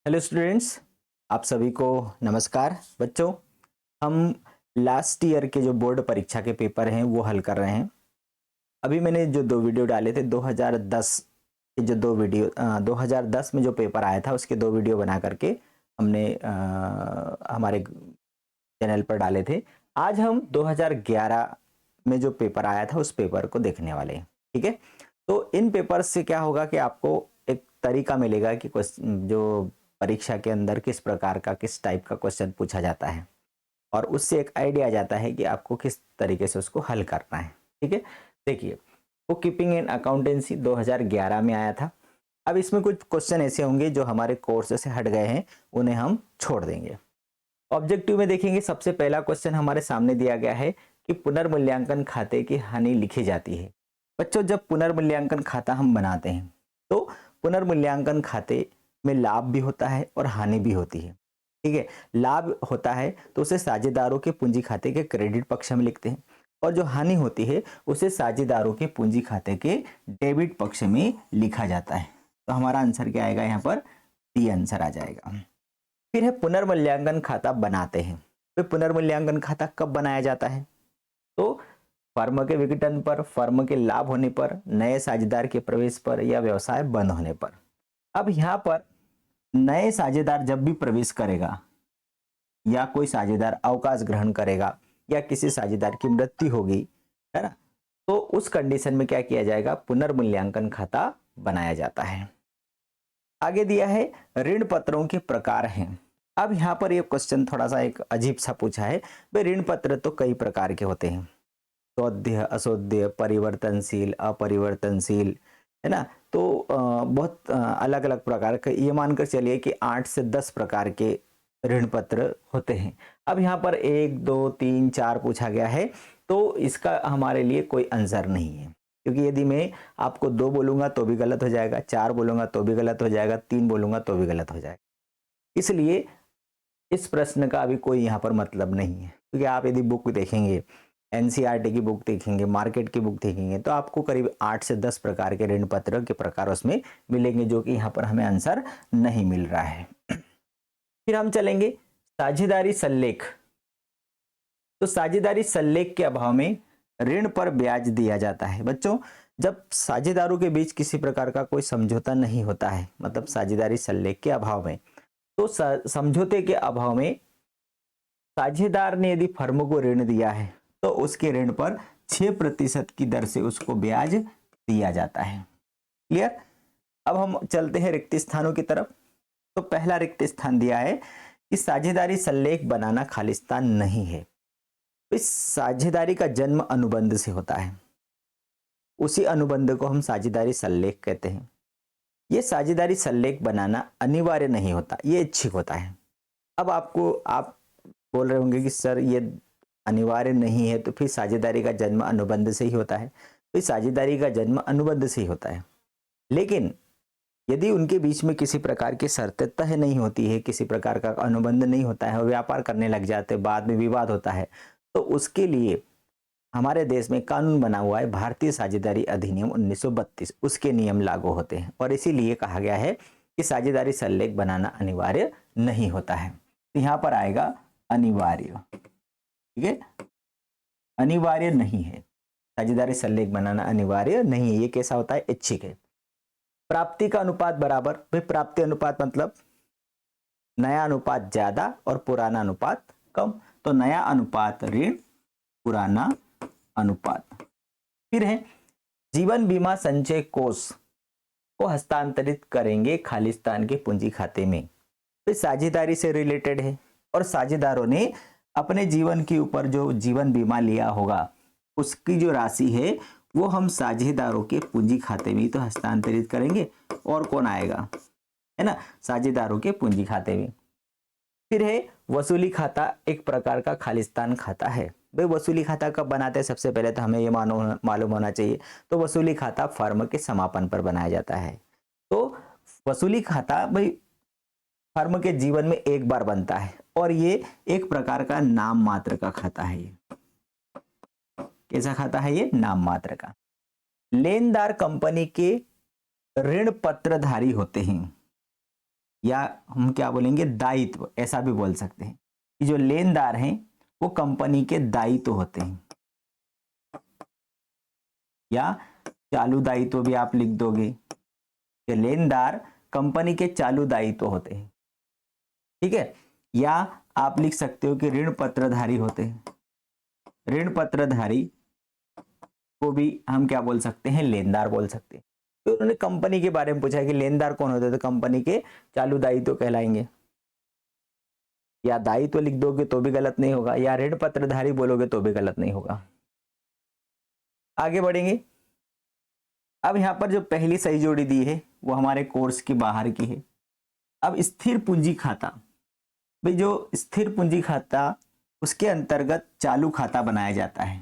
Hello students, आप सभी को नमस्कार। बच्चों, हम लास्ट ईयर के जो बोर्ड परीक्षा के पेपर हैं वो हल कर रहे हैं। अभी मैंने जो दो वीडियो डाले थे 2010 के, जो दो वीडियो 2010 में जो पेपर आया था उसके दो वीडियो बना करके हमने हमारे चैनल पर डाले थे। आज हम 2011 में जो पेपर आया था उस पेपर को देखने वाले हैं। ठीक है, तो इन पेपर से क्या होगा कि आपको एक तरीका मिलेगा कि जो परीक्षा के अंदर किस प्रकार का, किस टाइप का क्वेश्चन पूछा जाता है, और उससे एक आइडिया आ जाता है कि आपको किस तरीके से उसको हल करना है। ठीक है, देखिए, बुक कीपिंग एंड अकाउंटेंसी 2011 में आया था। अब इसमें कुछ क्वेश्चन ऐसे होंगे जो हमारे कोर्स से हट गए हैं, उन्हें हम छोड़ देंगे। ऑब्जेक्टिव में देखेंगे, सबसे पहला क्वेश्चन हमारे सामने दिया गया है कि पुनर्मूल्यांकन खाते की हानि लिखी जाती है। बच्चों, जब पुनर्मूल्यांकन खाता हम बनाते हैं तो पुनर्मूल्यांकन खाते में लाभ भी होता है और हानि भी होती है। ठीक है, लाभ होता है तो उसे साझेदारों के पूंजी खाते के क्रेडिट पक्ष में लिखते हैं, और जो हानि होती है उसे साझेदारों के पूंजी खाते के डेबिट पक्ष में लिखा जाता है। तो हमारा आंसर क्या आएगा? यहाँ पर डी आंसर आ जाएगा। फिर है पुनर्मूल्यांकन खाता बनाते हैं। तो पुनर्मूल्यांकन खाता कब बनाया जाता है? तो फर्म के विघटन पर, फर्म के लाभ होने पर, नए साझेदार के प्रवेश पर, या व्यवसाय बंद होने पर। अब यहाँ पर नए साझेदार जब भी प्रवेश करेगा, या कोई साझेदार अवकाश ग्रहण करेगा, या किसी साझेदार की मृत्यु होगी, है ना, तो उस कंडीशन में क्या किया जाएगा? पुनर्मूल्यांकन खाता बनाया जाता है। आगे दिया है ऋण पत्रों के प्रकार हैं। अब यहाँ पर ये क्वेश्चन थोड़ा सा एक अजीब सा पूछा है। भाई, ऋण पत्र तो कई प्रकार के होते हैं, सौध्य, असौध्य, परिवर्तनशील, अपरिवर्तनशील, है ना। तो बहुत अलग अलग प्रकार के, ये मानकर चलिए कि 8 से 10 प्रकार के ऋण पत्र होते हैं। अब यहाँ पर 1 2 3 4 पूछा गया है, तो इसका हमारे लिए कोई आंसर नहीं है, क्योंकि यदि मैं आपको 2 बोलूंगा तो भी गलत हो जाएगा, 4 बोलूंगा तो भी गलत हो जाएगा, 3 बोलूंगा तो भी गलत हो जाएगा। इसलिए इस प्रश्न का अभी कोई यहाँ पर मतलब नहीं है, क्योंकि आप यदि बुक देखेंगे, एनसीईआरटी की बुक देखेंगे, मार्केट की बुक देखेंगे, तो आपको करीब 8 से 10 प्रकार के ऋण पत्र के प्रकार उसमें मिलेंगे, जो कि यहाँ पर हमें आंसर नहीं मिल रहा है। फिर हम चलेंगे साझेदारी सल्लेख। तो साझेदारी सल्लेख के अभाव में ऋण पर ब्याज दिया जाता है। बच्चों, जब साझेदारों के बीच किसी प्रकार का कोई समझौता नहीं होता है, मतलब साझेदारी सल्लेख के अभाव में, तो समझौते के अभाव में साझेदार ने यदि फर्म को ऋण दिया है तो उसके ऋण पर 6% की दर से उसको ब्याज दिया जाता है। क्लियर? अब हम चलते हैं रिक्त स्थानों की तरफ। तो पहला रिक्त स्थान दिया है कि साझेदारी सल्लेख बनाना खालिस्तान नहीं है। इस साझेदारी का जन्म अनुबंध से होता है, उसी अनुबंध को हम साझेदारी सल्लेख कहते हैं। ये साझेदारी सल्लेख बनाना अनिवार्य नहीं होता, ये ऐच्छिक होता है। अब आप बोल रहे होंगे कि सर ये अनिवार्य नहीं है, तो फिर साझेदारी का जन्म अनुबंध से ही होता है। तो इस साझेदारी का जन्म अनुबंध से ही होता है, लेकिन यदि उनके बीच में किसी प्रकार की शर्त तय नहीं होती है, किसी प्रकार का अनुबंध नहीं होता है और व्यापार करने लग जाते, बाद में विवाद होता है, तो उसके लिए हमारे देश में कानून बना हुआ है, भारतीय साझेदारी अधिनियम 1932, उसके नियम लागू होते हैं, और इसीलिए कहा गया है कि साझेदारी सल्लेख बनाना अनिवार्य नहीं होता है। तो यहाँ पर आएगा अनिवार्य। ठीक है, अनिवार्य नहीं है, साझेदारी सल्लेख बनाना अनिवार्य नहीं है। ये कैसा होता है? ऐच्छिक है। प्राप्ति का अनुपात बराबर। भाई, प्राप्ति अनुपात मतलब नया अनुपात ज्यादा और पुराना अनुपात कम। तो नया अनुपात ऋण, पुराना अनुपात। फिर है जीवन बीमा संचय कोष को हस्तांतरित करेंगे खालिस्तान के पूंजी खाते में। तो साझेदारी से रिलेटेड है, और साझेदारों ने अपने जीवन के ऊपर जो जीवन बीमा लिया होगा उसकी जो राशि है वो हम साझेदारों के पूंजी खाते में तो हस्तांतरित करेंगे। और कौन आएगा? है ना, साझेदारों के पूंजी खाते में। फिर है वसूली खाता, एक प्रकार का खालिस्तान खाता है। भाई, वसूली खाता कब बनाते हैं? सबसे पहले तो हमें ये मालूम होना चाहिए। तो वसूली खाता फर्म के समापन पर बनाया जाता है। तो वसूली खाता भाई फर्म के जीवन में एक बार बनता है, और ये एक प्रकार का नाम मात्र का खाता है। ये कैसा खाता है? ये नाम मात्र का। लेनदार कंपनी के ऋण पत्रधारी होते हैं। या हम क्या बोलेंगे दायित्व, ऐसा भी बोल सकते हैं कि जो लेनदार हैं वो कंपनी के दायित्व होते हैं, या चालू दायित्व भी आप लिख दोगे कि लेनदार कंपनी के चालू दायित्व होते हैं, ठीक है। या आप लिख सकते हो कि ऋण पत्रधारी होते हैं, ऋण पत्रधारी को भी हम क्या बोल सकते हैं, लेनदार बोल सकते हैं। तो उन्होंने कंपनी के बारे में पूछा है कि लेनदार कौन होते हैं, तो कंपनी के चालू दायित्व कहलाएंगे। या दायित्व लिख दोगे तो भी गलत नहीं होगा, या ऋण पत्रधारी बोलोगे तो भी गलत नहीं होगा। आगे बढ़ेंगे। अब यहां पर जो पहली सही जोड़ी दी है वो हमारे कोर्स के बाहर की है। अब स्थिर पूंजी खाता, भाई जो स्थिर पूंजी खाता उसके अंतर्गत चालू खाता बनाया जाता है,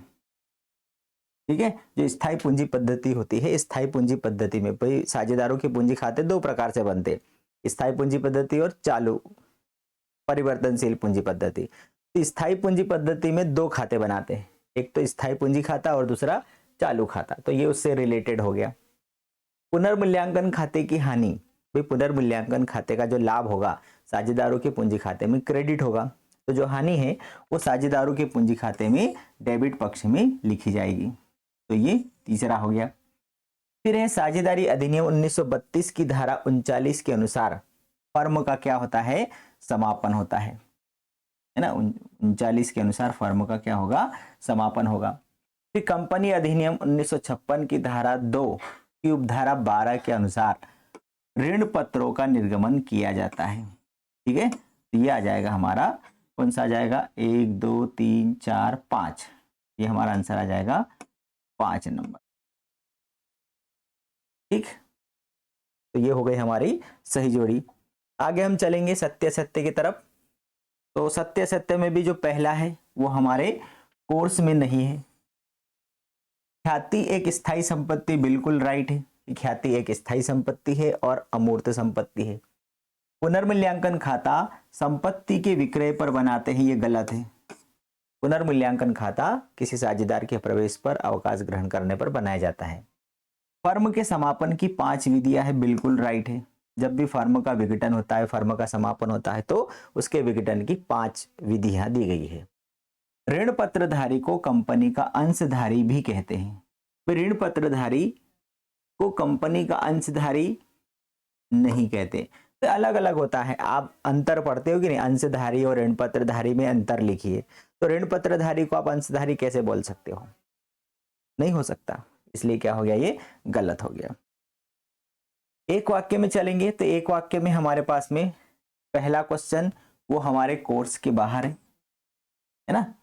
ठीक है। जो स्थायी पूंजी पद्धति होती है, स्थायी पूंजी पद्धति में भाई साझेदारों के पूंजी खाते दो प्रकार से बनते हैं, स्थायी पूंजी पद्धति और चालू परिवर्तनशील पूंजी पद्धति। तो स्थायी पूंजी पद्धति में दो खाते बनाते हैं, एक तो स्थायी पूंजी खाता और दूसरा चालू खाता, तो ये उससे रिलेटेड हो गया। पुनर्मूल्यांकन खाते की हानि, भाई पुनर्मूल्यांकन खाते का जो लाभ होगा साझेदारों के पूंजी खाते में क्रेडिट होगा, तो जो हानि है वो साझेदारों के पूंजी खाते में डेबिट पक्ष में लिखी जाएगी। तो ये तीसरा हो गया। फिर है साझेदारी अधिनियम 1932 की धारा 39 के अनुसार फर्म का क्या होता है, समापन होता है ना। 39 के अनुसार फर्म का क्या होगा, समापन होगा। फिर कंपनी अधिनियम 1956 की धारा 2 की उपधारा 12 के अनुसार ऋण पत्रों का निर्गमन किया जाता है, ठीक है। तो ये आ जाएगा हमारा, कौन सा आ जाएगा, 1 2 3 4 5, ये हमारा आंसर आ जाएगा 5 नंबर, ठीक। तो ये हो गई हमारी सही जोड़ी। आगे हम चलेंगे सत्य सत्य की तरफ। तो सत्य सत्य में भी जो पहला है वो हमारे कोर्स में नहीं है। ख्याति एक स्थायी संपत्ति, बिल्कुल राइट है, ख्याति एक स्थायी संपत्ति है और अमूर्त संपत्ति है। पुनर्मूल्यांकन खाता संपत्ति के विक्रय पर बनाते हैं, ये गलत है। पुनर्मूल्यांकन खाता किसी साझेदार के प्रवेश पर अवकाश ग्रहण करने पर बनाया जाता है। फर्म के समापन की 5 विधियां है, बिल्कुल राइट है। जब भी फर्म का विघटन होता है, फर्म का समापन होता है, तो उसके विघटन की 5 विधियां दी गई है। ऋण पत्रधारी को कंपनी का अंशधारी भी कहते हैं। तो ऋण पत्रधारी को कंपनी का अंशधारी नहीं कहते, तो अलग अलग होता है। आप अंतर पढ़ते हो कि नहीं, अंशधारी और ऋण पत्रधारी में अंतर लिखिए। तो ऋण पत्रधारी को आप अंशधारी कैसे बोल सकते हो, नहीं हो सकता, इसलिए क्या हो गया, ये गलत हो गया। एक वाक्य में चलेंगे, तो एक वाक्य में हमारे पास में पहला क्वेश्चन वो हमारे कोर्स के बाहर है ना।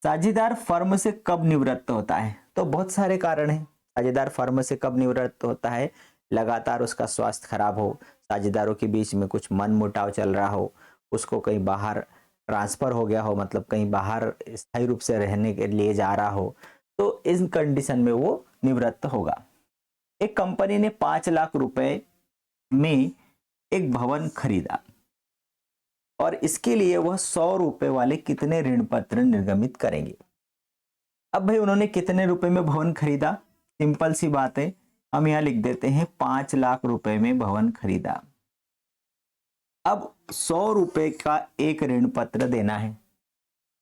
साझेदार फर्म से कब निवृत्त होता है, तो बहुत सारे कारण हैं। साझेदार फर्म से कब निवृत्त होता है, लगातार उसका स्वास्थ्य खराब हो, साझेदारों के बीच में कुछ मनमुटाव चल रहा हो, उसको कहीं बाहर ट्रांसफर हो गया हो, मतलब कहीं बाहर स्थायी रूप से रहने के लिए जा रहा हो, तो इस कंडीशन में वो निवृत्त होगा। एक कंपनी ने 5 लाख रुपए में एक भवन खरीदा और इसके लिए वह 100 रुपए वाले कितने ऋण पत्र निर्गमित करेंगे। अब भाई उन्होंने कितने रुपए में भवन खरीदा, सिंपल सी बात है, हम यहां लिख देते हैं 5 लाख रुपए में भवन खरीदा। अब 100 रुपए का एक ऋण पत्र देना है,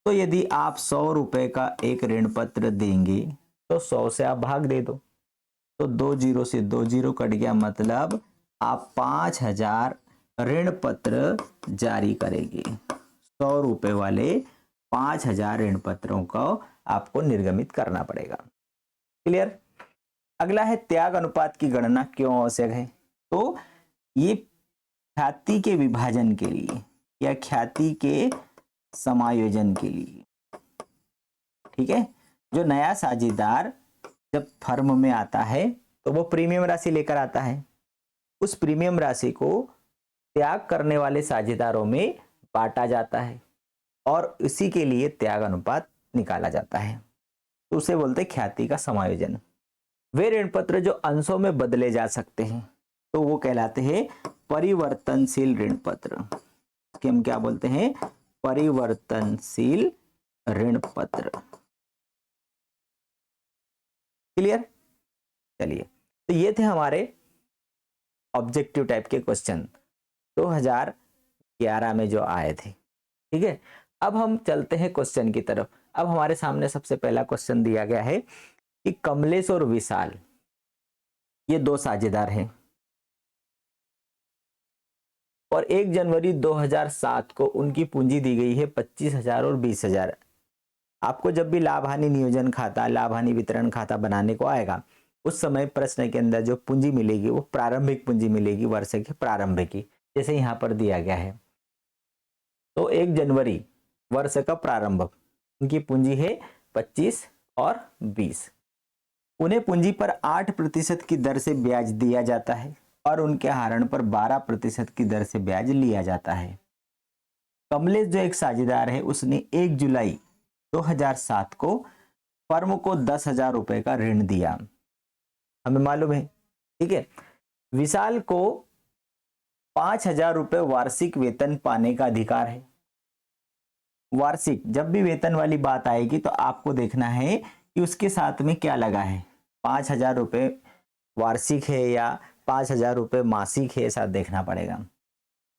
तो यदि आप 100 रुपए का एक ऋण पत्र देंगे तो 100 से आप भाग दे दो, तो 2 जीरो से 2 जीरो कट गया, मतलब आप 5000 ऋण पत्र जारी करेंगे। 100 रुपए वाले 5000 ऋण पत्रों को आपको निर्गमित करना पड़ेगा। क्लियर। अगला है त्याग अनुपात की गणना क्यों आवश्यक है, तो ये ख्याति के विभाजन के लिए या ख्याति के समायोजन के लिए, ठीक है। जो नया साझेदार जब फर्म में आता है तो वो प्रीमियम राशि लेकर आता है, उस प्रीमियम राशि को त्याग करने वाले साझेदारों में बांटा जाता है और इसी के लिए त्याग अनुपात निकाला जाता है, तो उसे बोलते हैं ख्याति का समायोजन। वे ऋण पत्र जो अंशों में बदले जा सकते हैं तो वो कहलाते हैं परिवर्तनशील ऋण पत्र, कि हम क्या बोलते हैं, परिवर्तनशील ऋण पत्र। क्लियर। चलिए, तो ये थे हमारे ऑब्जेक्टिव टाइप के क्वेश्चन। 2011 में जो आए थे। ठीक है, अब हम चलते हैं क्वेश्चन की तरफ। अब हमारे सामने सबसे पहला क्वेश्चन दिया गया है कि कमलेश और विशाल ये दो साझेदार हैं और 1 जनवरी 2007 को उनकी पूंजी दी गई है 25,000 और 20,000। आपको जब भी लाभ हानि नियोजन खाता, लाभ हानि वितरण खाता बनाने को आएगा, उस समय प्रश्न के अंदर जो पूंजी मिलेगी वो प्रारंभिक पूंजी मिलेगी, वर्ष के प्रारंभ की, जैसे यहाँ पर दिया गया है। तो 1 जनवरी वर्ष का प्रारंभ, उनकी पूंजी है 25 और 20। उन्हें पूंजी पर 8% की दर से ब्याज दिया जाता है और उनके आहरण पर 12% की दर से ब्याज लिया जाता है। कमलेश जो एक साझेदार है, उसने 1 जुलाई 2007 को फर्म को 10,000 रुपए का ऋण दिया, हमें मालूम है। ठीक है, विशाल को 5,000 रुपए वार्षिक वेतन पाने का अधिकार है। वार्षिक, जब भी वेतन वाली बात आएगी तो आपको देखना है कि उसके साथ में क्या लगा है, 5,000 रुपए वार्षिक है या 5,000 रुपए मासिक है, ऐसा देखना पड़ेगा।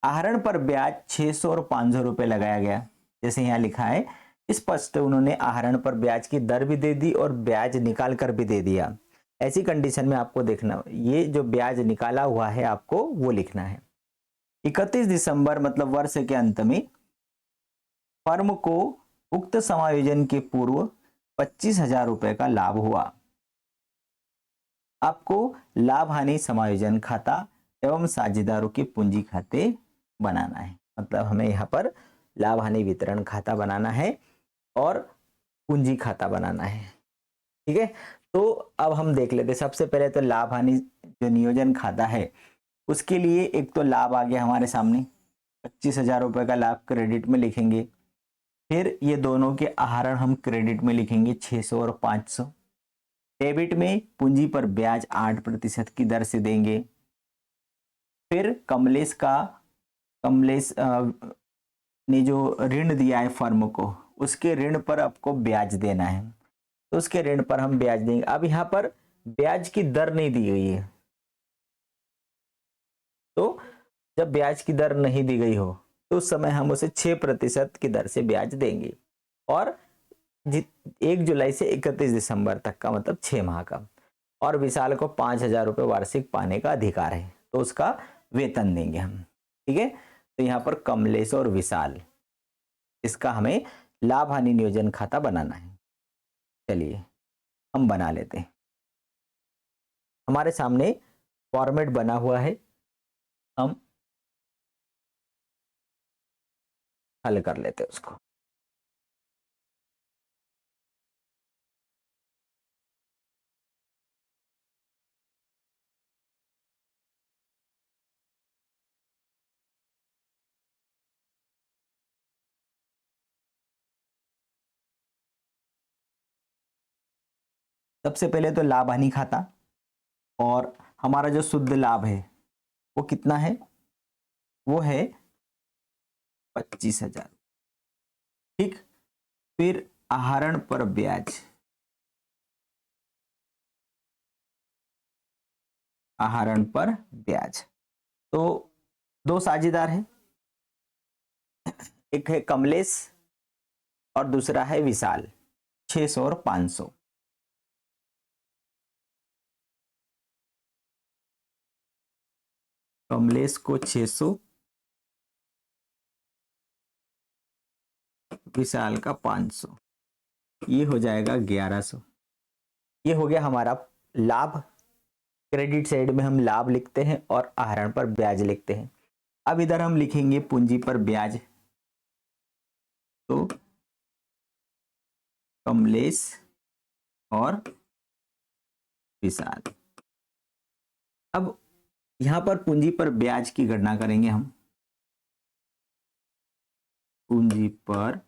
आहरण पर ब्याज 600 और 500 रुपए लगाया गया, जैसे यहाँ लिखा है स्पष्ट, उन्होंने आहरण पर ब्याज की दर भी दे दी और ब्याज निकाल कर भी दे दिया। ऐसी कंडीशन में आपको देखना, ये जो ब्याज निकाला हुआ है आपको वो लिखना है। 31 दिसंबर मतलब वर्ष के अंत में फर्म को उक्त समायोजन के पूर्व 25,000 रुपए का लाभ हुआ। आपको लाभ हानि समायोजन खाता एवं साझेदारों के पूंजी खाते बनाना है, मतलब हमें यहाँ पर लाभ हानि वितरण खाता बनाना है और पूंजी खाता बनाना है। ठीक है, तो अब हम देख लेते हैं। सबसे पहले तो लाभ हानि जो नियोजन खाता है उसके लिए एक तो लाभ आ गया हमारे सामने, 25,000 रुपए का लाभ क्रेडिट में लिखेंगे। फिर ये दोनों के आहरण हम क्रेडिट में लिखेंगे 600 और 500। डेबिट में पूंजी पर ब्याज 8% की दर से देंगे। फिर कमलेश ने जो ऋण दिया है फर्म को, उसके ऋण पर आपको ब्याज देना है, तो उसके ऋण पर हम ब्याज देंगे। अब यहाँ पर ब्याज की दर नहीं दी गई है, तो जब ब्याज की दर नहीं दी गई हो तो उस समय हम उसे 6% की दर से ब्याज देंगे और 1 जुलाई से 31 दिसंबर तक का, मतलब 6 माह का। और विशाल को 5,000 रुपए वार्षिक पाने का अधिकार है, तो उसका वेतन देंगे हम। ठीक है, तो यहाँ पर कमलेश और विशाल, इसका हमें लाभ हानि नियोजन खाता बनाना है। चलिए हम बना लेते हैं। हमारे सामने फॉर्मेट बना हुआ है, हम हल कर लेते हैं उसको। सबसे पहले तो लाभ हानि खाता, और हमारा जो शुद्ध लाभ है वो कितना है, वो है 25,000। ठीक, फिर आहरण पर ब्याज, आहरण पर ब्याज, तो दो साझेदार हैं, एक है कमलेश और दूसरा है विशाल, 600 और 500। कमलेश को 600, विशाल का 500, ये हो जाएगा 1100। ये हो गया हमारा लाभ। क्रेडिट साइड में हम लाभ लिखते हैं और आहरण पर ब्याज लिखते हैं। अब इधर हम लिखेंगे पूंजी पर ब्याज, तो कमलेश और विशाल। अब यहां पर पूंजी पर ब्याज की गणना करेंगे हम। पूंजी पर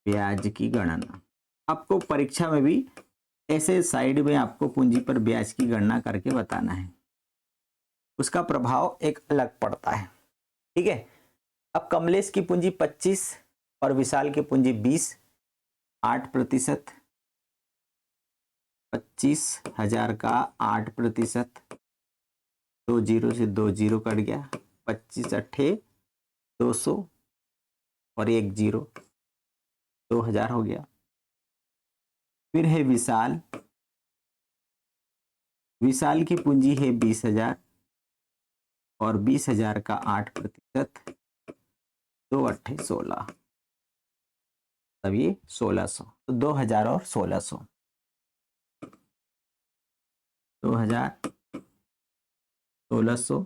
ब्याज की गणना, आपको परीक्षा में भी ऐसे साइड में आपको पूंजी पर ब्याज की गणना करके बताना है, उसका प्रभाव एक अलग पड़ता है। ठीक है, अब कमलेश की पूंजी 25 और विशाल की पूंजी 20, 8%, 25,000 का 8%, 2 जीरो से 2 जीरो कट गया, 25 अट्ठे 200 और 1 जीरो, 2000 हो गया। फिर है विशाल, विशाल की पूंजी है 20,000 और 20,000 का 8%, 2 अट्ठे 16, तब ये 1600। तो 2000 और 1600, 2000 1600,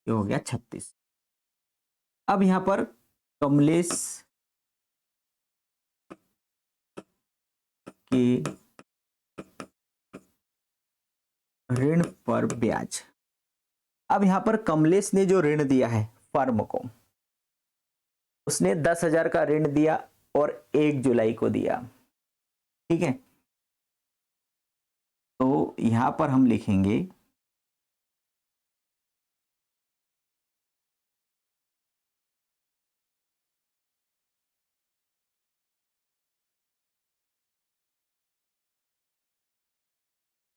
ये हो गया 36। अब यहां पर कमलेश के ऋण पर ब्याज। अब यहां पर कमलेश ने जो ऋण दिया है फर्म को, उसने 10,000 का ऋण दिया और 1 जुलाई को दिया, ठीक है। तो यहां पर हम लिखेंगे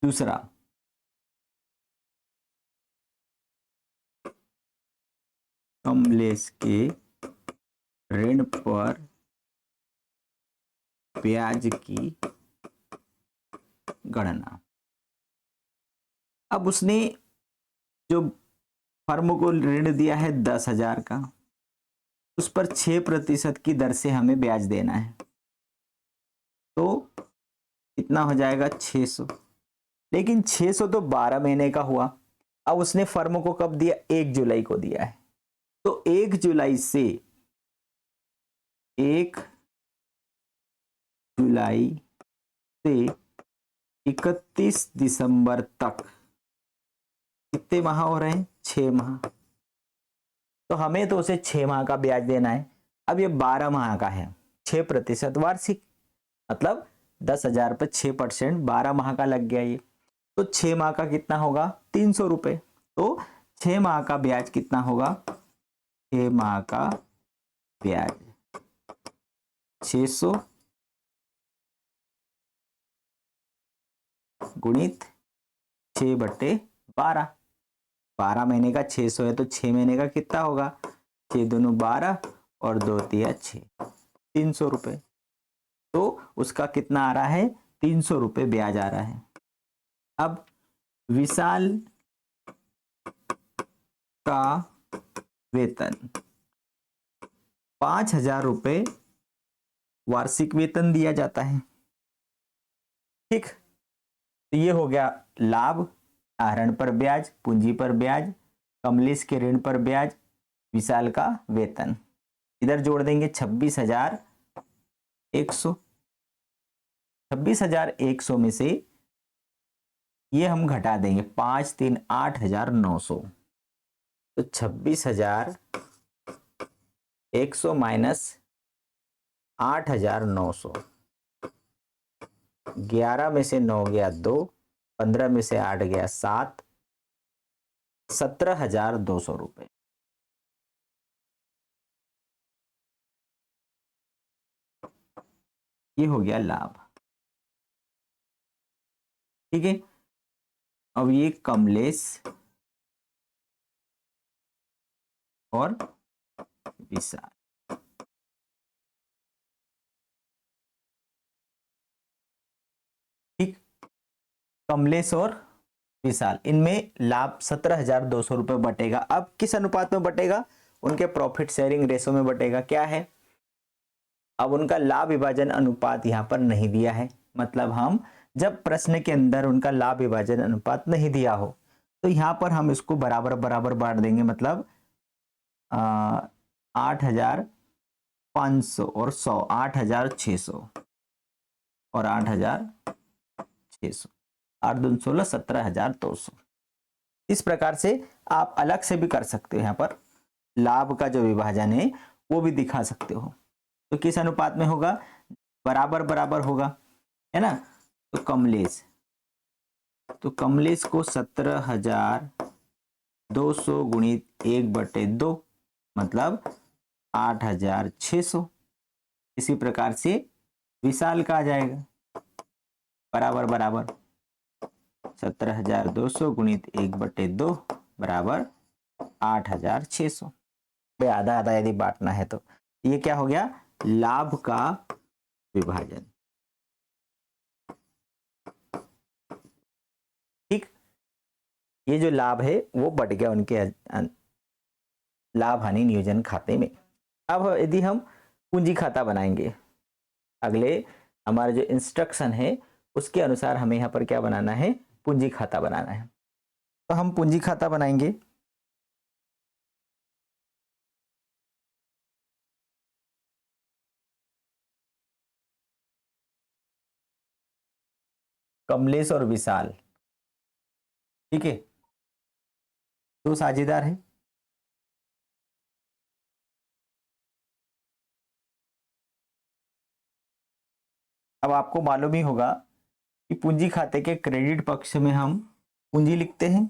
दूसरा, कमलेश के ऋण पर ब्याज की गणना। अब उसने जो फर्म को ऋण दिया है 10,000 का, उस पर 6% की दर से हमें ब्याज देना है, तो कितना हो जाएगा 600। लेकिन 600 तो 12 महीने का हुआ। अब उसने फर्म को कब दिया, 1 जुलाई को दिया है, तो 1 जुलाई से 1 जुलाई से 31 दिसंबर तक कितने माह हो रहे हैं, 6 माह। तो हमें तो उसे 6 माह का ब्याज देना है। अब ये 12 माह का है, 6% वार्षिक, मतलब 10,000 पर 6%, 12 माह का लग गया ये। तो 6 माह का कितना होगा, 300 रुपए। तो 6 माह का ब्याज कितना होगा, 6 माह का ब्याज 600 गुणित 6/12, 12 महीने का 600 है, तो 6 महीने का कितना होगा, 6 दूनी 12 और 2 तिया 6, 300 रुपए। तो उसका कितना आ रहा है, 300 रुपए ब्याज आ रहा है। अब विशाल का वेतन 5,000 रुपए वार्षिक वेतन दिया जाता है, ठीक। तो ये हो गया लाभ, आहरण पर ब्याज, पूंजी पर ब्याज, कमलेश के ऋण पर ब्याज, विशाल का वेतन। इधर जोड़ देंगे 26,100, 26,100 में से ये हम घटा देंगे 5 3 8,900, तो 26,100 माइनस 8,900, 11 में से 9 गया 2, 15 में से 8 गया 7, 17,200 रुपए। ये हो गया लाभ, ठीक है। अब ये कमलेश और विशाल, ठीक। कमलेश और विशाल, इनमें लाभ 17,200 रुपए बटेगा। अब किस अनुपात में बटेगा, उनके प्रॉफिट शेयरिंग रेशो में बटेगा। क्या है, अब उनका लाभ विभाजन अनुपात यहां पर नहीं दिया है, मतलब हम जब प्रश्न के अंदर उनका लाभ विभाजन अनुपात नहीं दिया हो तो यहां पर हम इसको बराबर बराबर बांट देंगे, मतलब 8,500 और 100, 8,600 और 8,600, 8 दूनी 16, 17,200। इस प्रकार से आप अलग से भी कर सकते हो, यहाँ पर लाभ का जो विभाजन है वो भी दिखा सकते हो। तो किस अनुपात में होगा, बराबर बराबर होगा, है ना। तो कमलेश को 17,200 गुणित 1/2, मतलब 8,600। इसी प्रकार से विशाल का आ जाएगा बराबर बराबर, 17,200 गुणित 1/2 बराबर 8,600। आधा आधा यदि बांटना है तो ये क्या हो गया, लाभ का विभाजन। ठीक, ये जो लाभ है वो बढ़ गया उनके लाभ हानि नियोजन खाते में। अब यदि हम पूंजी खाता बनाएंगे, अगले हमारा जो इंस्ट्रक्शन है उसके अनुसार हमें यहाँ पर क्या बनाना है, पूंजी खाता बनाना है। तो हम पूंजी खाता बनाएंगे। कमलेश और विशाल, ठीक है, दो साझेदार हैं। अब आपको मालूम ही होगा कि पूंजी खाते के क्रेडिट पक्ष में हम पूंजी लिखते हैं,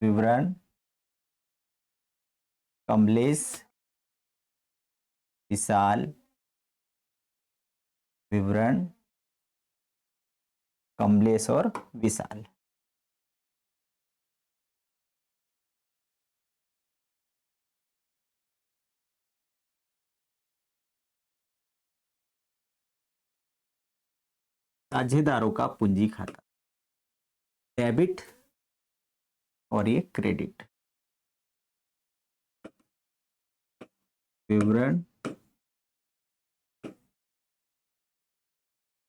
विवरण कमलेश विशाल, विवरण कमलेश और विशाल। साझेदारों का पूंजी खाता, डेबिट और ये क्रेडिट। विवरण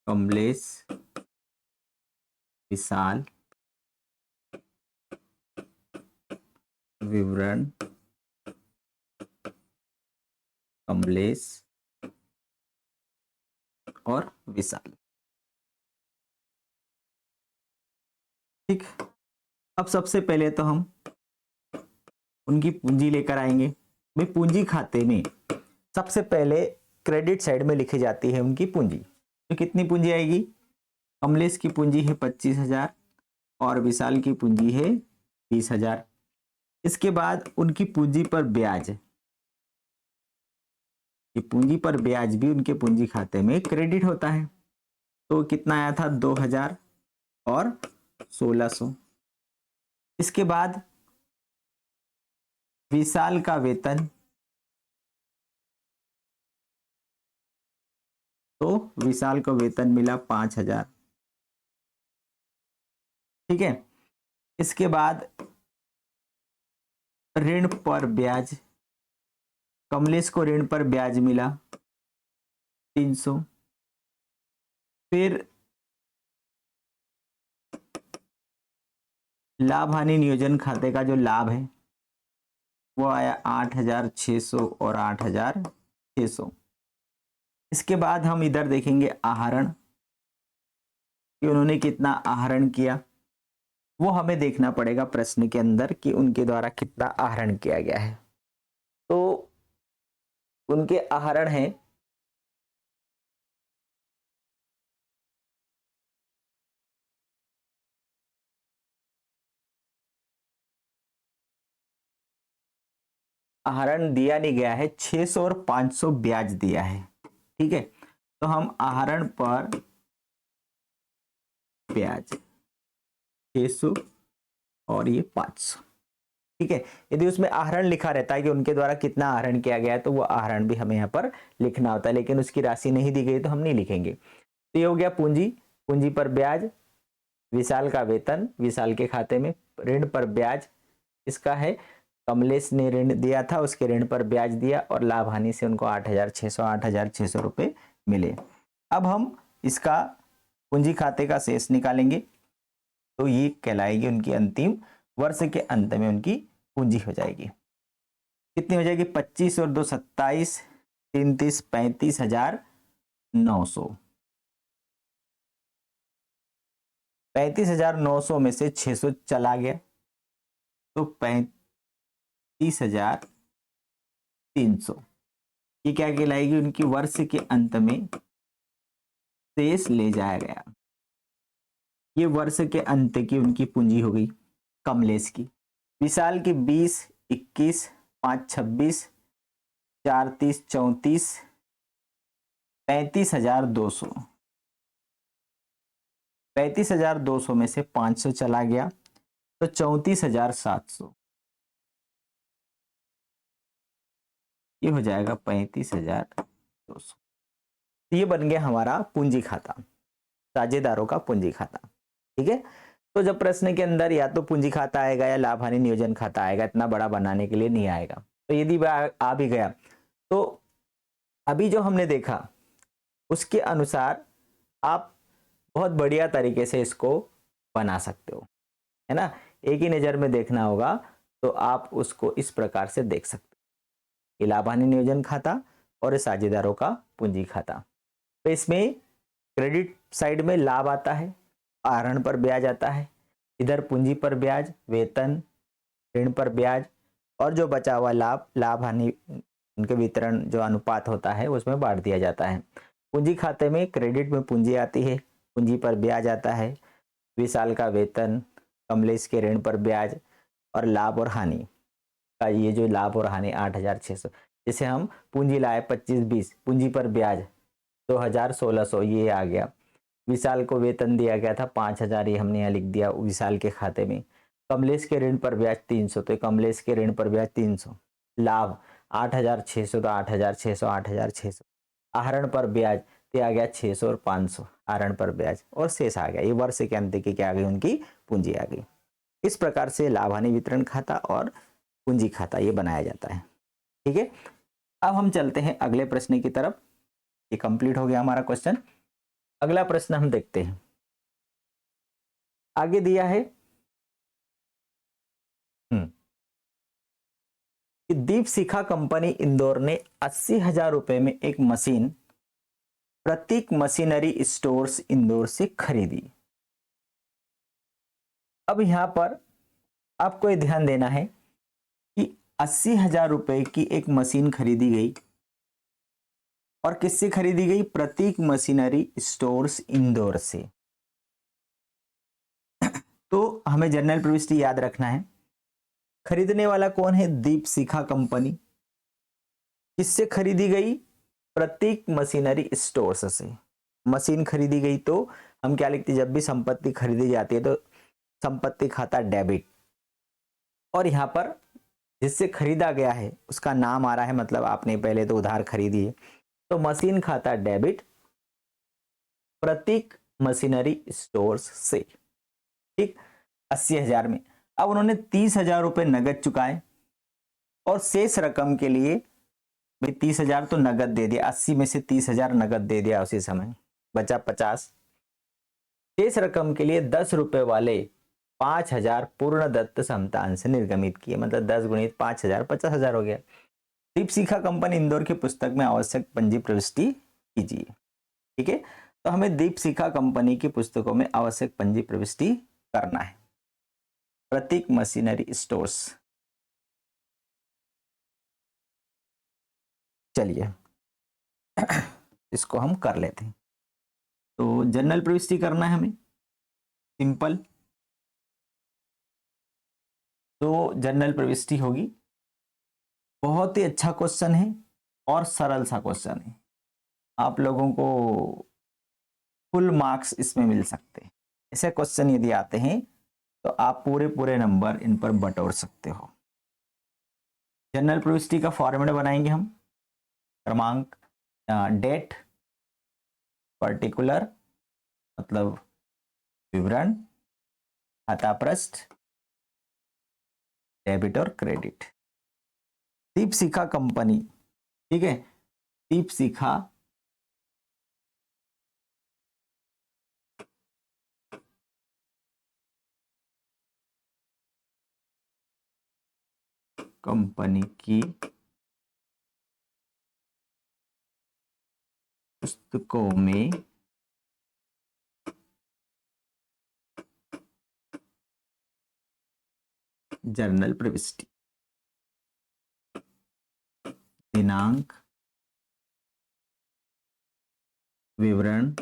कमलेश विशाल, विवरण कमलेश और विशाल। ठीक, अब सबसे पहले तो हम उनकी पूंजी लेकर आएंगे। भाई पूंजी खाते में सबसे पहले क्रेडिट साइड में लिखी जाती है उनकी पूंजी। तो कितनी पूंजी आएगी, कमलेश की पूंजी है 25,000 और विशाल की पूंजी है 20,000। इसके बाद उनकी पूंजी पर ब्याज, ये पूंजी पर ब्याज भी उनके पूंजी खाते में क्रेडिट होता है। तो कितना आया था, 2,000 और 1,600। इसके बाद विशाल का वेतन, तो विशाल को वेतन मिला 5,000। ठीक है, इसके बाद ऋण पर ब्याज, कमलेश को ऋण पर ब्याज मिला 300। फिर लाभ हानि नियोजन खाते का जो लाभ है वो आया 8,600 और 8,600। इसके बाद हम इधर देखेंगे आहरण, कि उन्होंने कितना आहरण किया, वो हमें देखना पड़ेगा प्रश्न के अंदर कि उनके द्वारा कितना आहरण किया गया है। तो उनके आहरण है आहरण दिया नहीं गया है, 600 और 500 ब्याज दिया है। ठीक है, तो हम आहरण पर ब्याज 600 और ये 500। ठीक है, यदि उसमें आहरण लिखा रहता है कि उनके द्वारा कितना आहरण किया गया है तो वो आहरण भी हमें यहाँ पर लिखना होता है, लेकिन उसकी राशि नहीं दी गई तो हम नहीं लिखेंगे। तो ये हो गया पूंजी, पूंजी पर ब्याज, विशाल का वेतन, विशाल के खाते में ऋण पर ब्याज इसका है, कमलेश ने ऋण दिया था उसके ऋण पर ब्याज दिया और लाभ हानि से उनको 8,600 रुपए मिले। अब हम इसका पूंजी खाते का शेष निकालेंगे, तो ये कहलाएगी उनकी अंतिम वर्ष के अंत में उनकी पूंजी हो जाएगी। कितनी हो जाएगी, 25 और 2 27, 3 30 35,900। 35,900 में से 600 चला गया तो 35,300। ये क्या कहलाएगी, उनकी वर्ष के अंत में शेष ले जाया गया। ये वर्ष के अंत की उनकी पूंजी हो गई कमलेश की। विशाल की 20, 21, 5 26, 4 30 34, 35,200। 35,200 में से 500 चला गया तो 34,700, ये हो जाएगा 35,200। ये बन गया हमारा पूंजी खाता, साझेदारों का पूंजी खाता। ठीक है, तो जब प्रश्न के अंदर या तो पूंजी खाता आएगा या लाभ हानि नियोजन खाता आएगा, इतना बड़ा बनाने के लिए नहीं आएगा। तो यदि आ भी गया तो अभी जो हमने देखा उसके अनुसार आप बहुत बढ़िया तरीके से इसको बना सकते हो, है ना। एक ही नज़र में देखना होगा तो आप उसको इस प्रकार से देख सकते हो, ये लाभ हानि नियोजन खाता और साझेदारों का पूंजी खाता। तो इसमें क्रेडिट साइड में लाभ आता है, आहरण पर ब्याज आता है, इधर पूंजी पर ब्याज, वेतन, ऋण पर ब्याज, और जो बचा हुआ लाभ हानि उनके वितरण जो अनुपात होता है उसमें बांट दिया जाता है। पूंजी खाते में क्रेडिट में पूंजी आती है, पूंजी पर ब्याज आता है, विशाल का वेतन, कमलेश के ऋण पर ब्याज, और लाभ और हानि का ये जो लाभ और हानि 8,600, जैसे हम पूंजी लाए 25-20, पूंजी पर ब्याज 2,000-1,600 ये आ गया। विशाल को वेतन दिया गया था 5,000, ये हमने यहाँ लिख दिया विशाल के खाते में। कमलेश के ऋण पर ब्याज 300, तो कमलेश के ऋण पर ब्याज 300। लाभ 8,600, तो 8,600 8,600। आहरण पर ब्याज तो आ गया 600 और 500 आहरण पर ब्याज, और शेष आ गया, ये वर्ष के अंत की क्या आ गई, उनकी पूंजी आ गई। इस प्रकार से लाभ हानि वितरण खाता और पूंजी खाता ये बनाया जाता है। ठीक है, अब हम चलते हैं अगले प्रश्न की तरफ। ये कंप्लीट हो गया हमारा क्वेश्चन। अगला प्रश्न हम देखते हैं, आगे दिया है कि दीप शिखा कंपनी इंदौर ने 80,000 रुपए में एक मशीन प्रतीक मशीनरी स्टोर्स इंदौर से खरीदी। अब यहां पर आपको ये ध्यान देना है कि 80,000 रुपए की एक मशीन खरीदी गई, और किससे खरीदी गई, प्रतीक मशीनरी स्टोर्स इंदौर से। तो हमें जनरल प्रविष्टि याद रखना है, खरीदने वाला कौन है, दीप शिखा कंपनी। किससे खरीदी गई, प्रतीक मशीनरी स्टोर्स से मशीन खरीदी गई। तो हम क्या लिखते हैं, जब भी संपत्ति खरीदी जाती है तो संपत्ति खाता डेबिट, और यहां पर जिससे खरीदा गया है उसका नाम आ रहा है, मतलब आपने पहले तो उधार खरीदी है, तो मशीन खाता डेबिट प्रतीक मशीनरी स्टोर्स से। ठीक, 80,000 में। अब उन्होंने 30,000 रुपए नगद चुकाए, और शेष रकम के लिए, भाई 30,000 तो नगद दे दिया, 80 में से 30,000 नगद दे दिया उसी समय, बचा 50। शेष रकम के लिए 10 रुपए वाले 5,000 पूर्ण दत्त समतान से निर्गमित किए, मतलब 10 गुणित 5,000 50,000 हो गया। दीप शिखा कंपनी इंदौर की पुस्तक में आवश्यक पंजी प्रविष्टि कीजिए। ठीक है, तो हमें दीप शिखा कंपनी की पुस्तकों में आवश्यक पंजी प्रविष्टि करना है। प्रतीक मशीनरी स्टोर्स, चलिए इसको हम कर लेते हैं। तो जनरल प्रविष्टि करना है हमें, सिंपल। तो जनरल प्रविष्टि होगी, बहुत ही अच्छा क्वेश्चन है और सरल सा क्वेश्चन है, आप लोगों को फुल मार्क्स इसमें मिल सकते हैं। ऐसे क्वेश्चन यदि आते हैं तो आप पूरे पूरे नंबर इन पर बटोर सकते हो। जनरल प्रविष्टि का फॉर्मूला बनाएंगे हम, क्रमांक, डेट, पर्टिकुलर मतलब विवरण, खाता पृष्ठ, डेबिट और क्रेडिट। दीप शिखा कंपनी, ठीक है, दीप शिखा कंपनी की पुस्तकों में जर्नल प्रविष्टि, दिनांक, विवरण,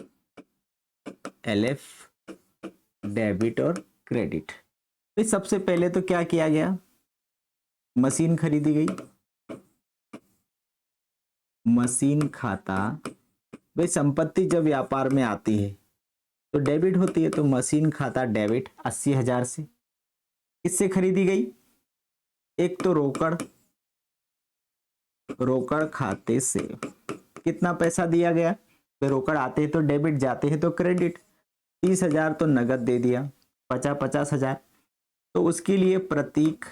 एलएफ, डेबिट और क्रेडिट। तो सबसे पहले तो क्या किया गया, मशीन खरीदी गई, मशीन खाता। भाई संपत्ति जब व्यापार में आती है तो डेबिट होती है, तो मशीन खाता डेबिट 80,000 से। किससे खरीदी गई? एक तो रोकड़ खाते से कितना पैसा दिया गया? तो रोकड़ आते हैं तो डेबिट, जाते हैं तो क्रेडिट। 30,000 तो नगद दे दिया, 50,000। तो उसके लिए प्रतीक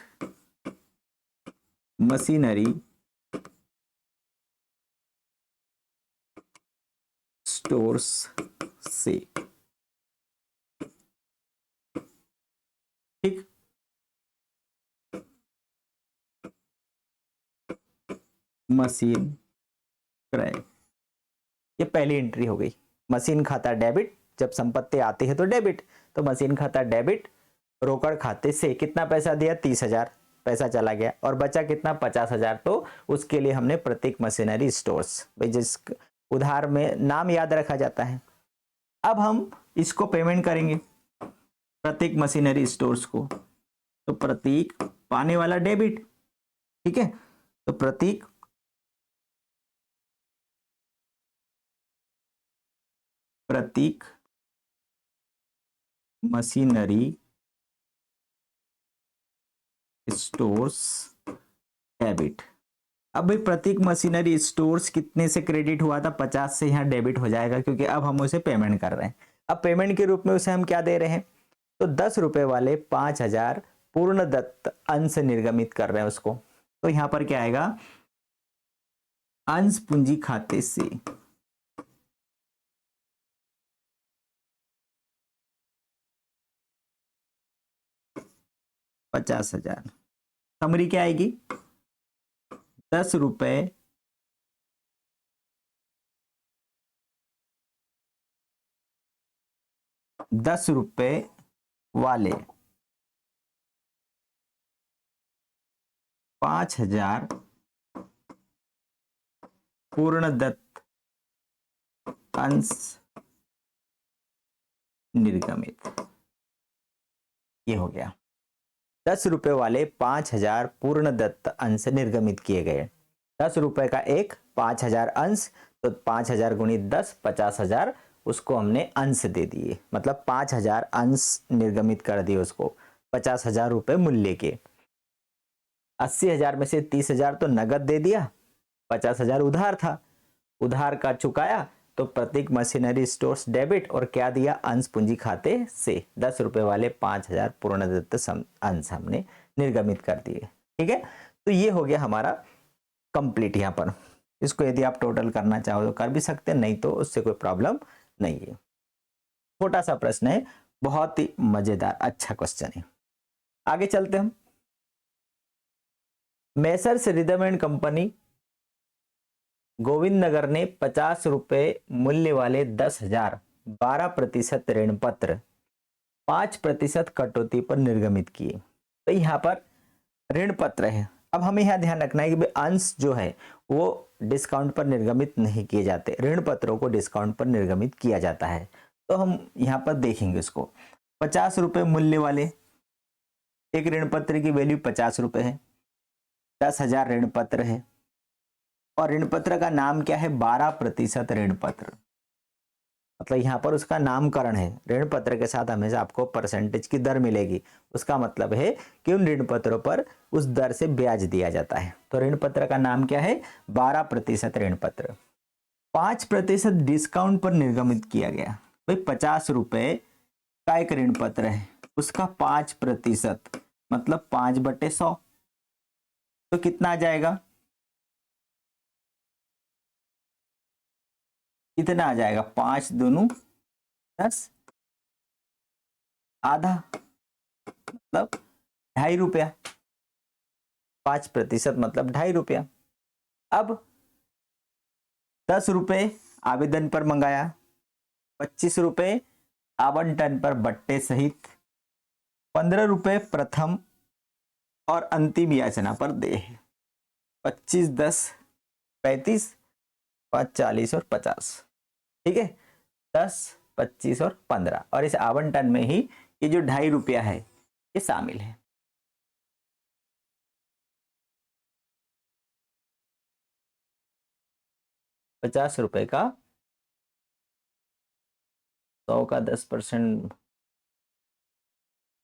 मशीनरी स्टोर्स से, ठीक, मशीन क्रय, ये पहली एंट्री हो गई। मशीन खाता डेबिट, जब संपत्ति आती है तो डेबिट, तो मशीन खाता डेबिट, रोकड़ खाते से कितना पैसा दिया? 30,000 पैसा चला गया, और बचा कितना? 50,000। तो उसके लिए हमने प्रतीक मशीनरी स्टोर्स, भाई जिस उधार में नाम याद रखा जाता है। अब हम इसको पेमेंट करेंगे प्रतीक मशीनरी स्टोर्स को, तो प्रतीक पाने वाला डेबिट, ठीक है, तो प्रतीक मशीनरी स्टोर्स डेबिट। अब भाई प्रतीक मशीनरी स्टोर्स कितने से क्रेडिट हुआ था? 50 से, यहाँ डेबिट हो जाएगा क्योंकि अब हम उसे पेमेंट कर रहे हैं। अब पेमेंट के रूप में उसे हम क्या दे रहे हैं? तो 10 रुपए वाले 5,000 पूर्ण दत्त अंश निर्गमित कर रहे हैं उसको। तो यहां पर क्या आएगा? अंश पूंजी खाते से 50,000। समरी क्या आएगी? 10 रुपए वाले 5,000 पूर्ण दत्त अंश निर्गमित। ये हो गया। 10 रुपए वाले 5,000 पूर्ण दत्त अंश निर्गमित किए गए। 10 रुपए का एक, 5,000 अंश, तो 5,000 गुणित 10, 50,000 उसको हमने अंश दे दिए, मतलब 5,000 अंश निर्गमित कर दिए उसको 50,000 रुपए मूल्य के। 80,000 में से 30,000 तो नगद दे दिया, 50,000 उधार था, उधार का चुकाया, तो प्रतीक मशीनरी स्टोर्स डेबिट, और क्या दिया? अंश पूंजी खाते से 10 रुपए वाले 5,000 पूर्ण दत्त अंश हमने निर्गमित कर दिए। ठीक है, तो ये हो गया हमारा कंप्लीट। यहाँ पर इसको यदि आप टोटल करना चाहो तो कर भी सकते हैं, नहीं तो उससे कोई प्रॉब्लम नहीं है। छोटा सा प्रश्न है, बहुत ही मजेदार, अच्छा क्वेश्चन है। आगे चलते हम। Messrs Rhythm and company Govind Nagar ने 50 रुपए मूल्य वाले 10,000 12% ऋण पत्र 5% कटौती पर निर्गमित किए। तो यहाँ पर ऋण पत्र है। अब हमें यहाँ ध्यान रखना है कि अंश जो है वो डिस्काउंट पर निर्गमित नहीं किए जाते, ऋण पत्रों को डिस्काउंट पर निर्गमित किया जाता है। तो हम यहाँ पर देखेंगे उसको। 50 रुपए मूल्य वाले एक ऋण पत्र की वैल्यू 50 रुपए है, 10,000 ऋण पत्र है, और ऋण पत्र का नाम क्या है? 12% ऋण पत्र, मतलब यहाँ पर उसका नामकरण है। ऋण पत्र के साथ हमेशा आपको परसेंटेज की दर मिलेगी, उसका मतलब है कि उन ऋण पत्रों पर उस दर से ब्याज दिया जाता है। तो ऋण पत्र का नाम क्या है? 12% ऋण पत्र। 5% डिस्काउंट पर निर्गमित किया गया। भाई 50 रुपए का एक ऋण पत्र है, उसका 5% मतलब 5/100, तो कितना आ जाएगा? कितना आ जाएगा? 5 दूनी 10, आधा, मतलब 2.5 रुपया। 5% मतलब 2.5 रुपया। अब 10 रुपए आवेदन पर मंगाया, 25 रुपए आवंटन पर बट्टे सहित, 15 रुपए प्रथम और अंतिम याचना पर दे। 25, 10, 35, 5, 40 और 50। ठीक है, 10, 25 और 15, और इस आवंटन में ही ये जो 2.5 रुपया है ये शामिल है। ₹50 का 100 का 10%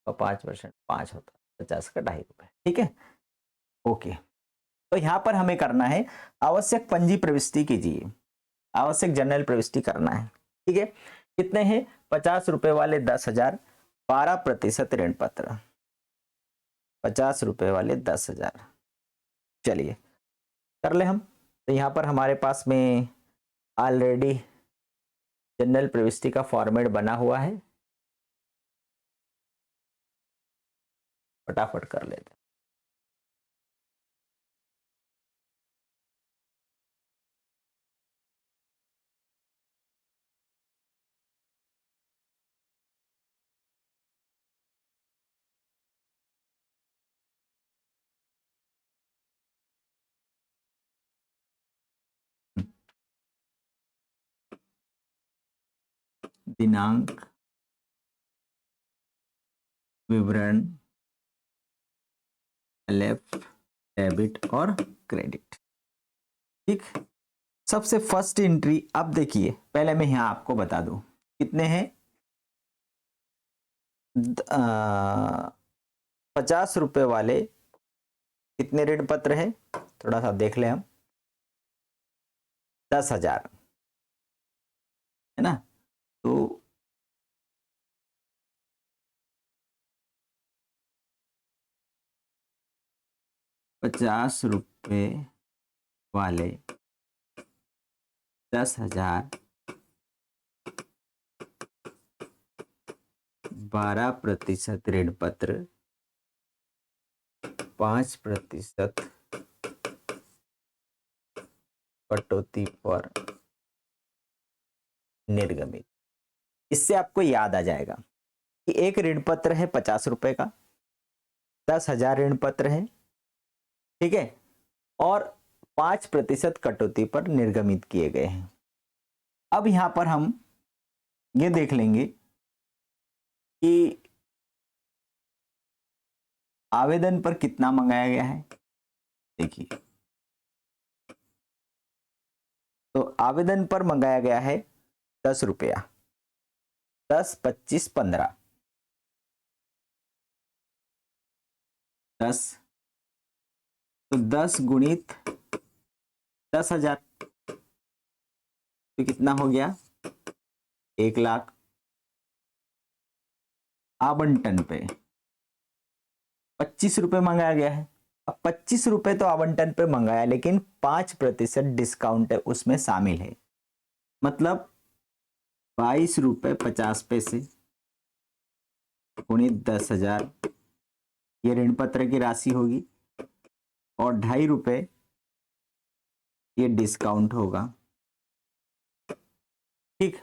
और 5%, 5 होता है, 50 का 2.5 रुपए। ठीक है, ओके। तो यहाँ पर हमें करना है आवश्यक पंजी प्रविष्टि कीजिए, आवश्यक जर्नल प्रविष्टि करना है। ठीक है, कितने हैं? 50 रुपए वाले 10,000, 12% ऋण पत्र, 50 रुपए वाले 10,000। चलिए कर ले हम। तो यहाँ पर हमारे पास में ऑलरेडी जनरल प्रविष्टि का फॉर्मेट बना हुआ है, फटाफट कर लेते हैं। दिनांक, विवरण, लेफ्ट, डेबिट और क्रेडिट। ठीक, सबसे फर्स्ट एंट्री अब देखिए, पहले मैं यहां आपको बता दूं कितने हैं। 50 रुपए वाले कितने ऋण पत्र है, थोड़ा सा देख ले हम। 10,000 है ना, तो 50 रुपए वाले 10,000, 12% ऋण पत्र, 5% कटौती पर निर्गमित। इससे आपको याद आ जाएगा कि एक ऋण पत्र है 50 रुपए का, 10,000 ऋण पत्र है। ठीक है, और 5% कटौती पर निर्गमित किए गए हैं। अब यहां पर हम ये देख लेंगे कि आवेदन पर कितना मंगाया गया है। देखिए, तो आवेदन पर मंगाया गया है 10 रुपया, 10, 25, 15, 10, तो 10 गुणित 10,000, तो कितना हो गया? 1,00,000। आवंटन पे 25 रुपए मंगाया गया है। अब 25 रुपए तो आवंटन पे मंगाया, लेकिन 5% डिस्काउंट है उसमें शामिल है, मतलब 22 रुपए 50 पैसे गुणित 10,000, ये ऋण पत्र की राशि होगी, और 2.5 रुपए ये डिस्काउंट होगा। ठीक,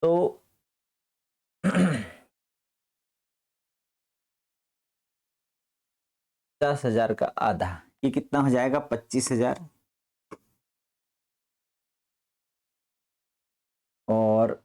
तो 10,000 का आधा ये कितना हो जाएगा? 25,000। और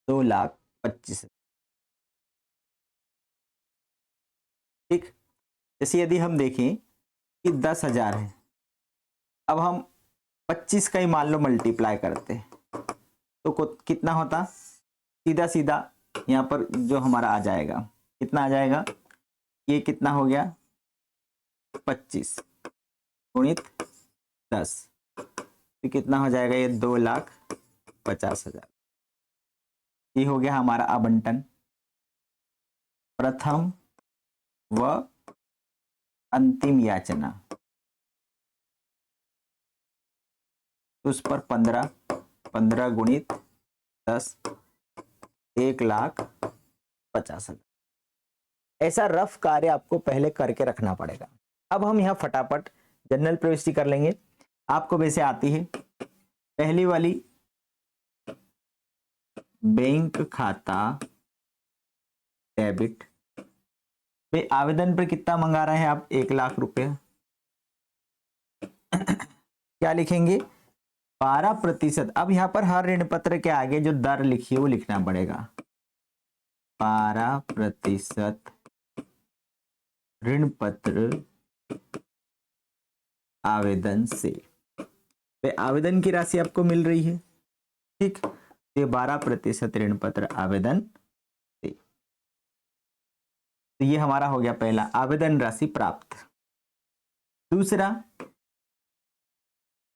$2,25,000। ठीक, जैसे यदि हम देखें कि 10,000 है, अब हम 25 का ही मान लो मल्टीप्लाई करते तो कितना होता? सीधा सीधा यहाँ पर जो हमारा आ जाएगा, कितना आ जाएगा? ये कितना हो गया? 25 गुणित 10, तो कितना हो जाएगा? ये 2,50,000। ये हो गया हमारा आवंटन, प्रथम व अंतिम याचना। तो उस पर 15 गुणित 10, 1,50,000। ऐसा रफ कार्य आपको पहले करके रखना पड़ेगा। अब हम यहाँ फटाफट जनरल प्रविष्टि कर लेंगे, आपको वैसे आती है। पहली वाली, बैंक खाता डेबिट पे आवेदन पर कितना मंगा रहे हैं आप? 1,00,000 रुपया। क्या लिखेंगे 12%। अब यहाँ पर हर ऋण पत्र के आगे जो दर लिखी है वो लिखना पड़ेगा 12% ऋण पत्र आवेदन से। तो आवेदन की राशि आपको मिल रही है, ठीक। ये 12% ऋण पत्र आवेदन से। तो ये हमारा हो गया पहला, आवेदन राशि प्राप्त। दूसरा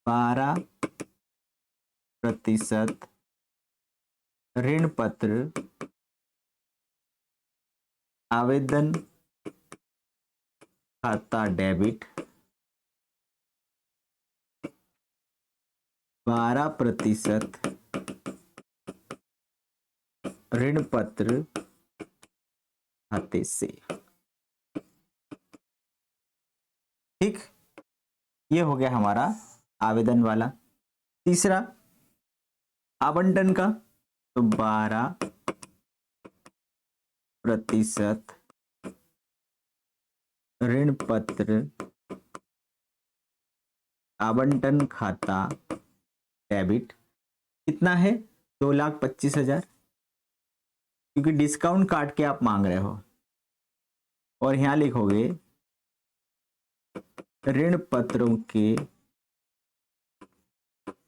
12% ऋण पत्र आवेदन खाता डेबिट, 12% ऋण पत्र खाते से, ठीक। ये हो गया हमारा आवेदन वाला। तीसरा आवंटन का, तो 12% ऋण पत्र आवंटन खाता डेबिट, कितना है 2,25,000, क्योंकि डिस्काउंट काट के आप मांग रहे हो। और यहां लिखोगे ऋण पत्रों के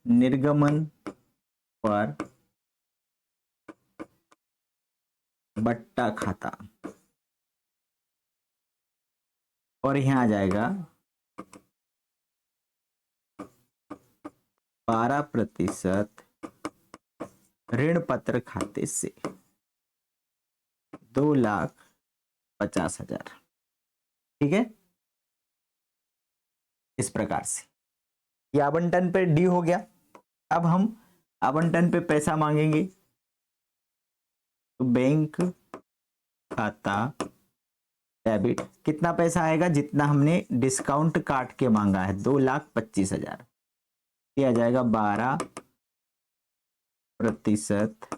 निर्गमन पर बट्टा खाता, और यहां आ जाएगा 12% ऋण पत्र खाते से 2,50,000, ठीक है। इस प्रकार से ये आवंटन पे डी हो गया। अब हम आवंटन पे पैसा मांगेंगे, तो बैंक खाता डेबिट, कितना पैसा आएगा जितना हमने डिस्काउंट काट के मांगा है 2,25,000, ये आ जाएगा 12%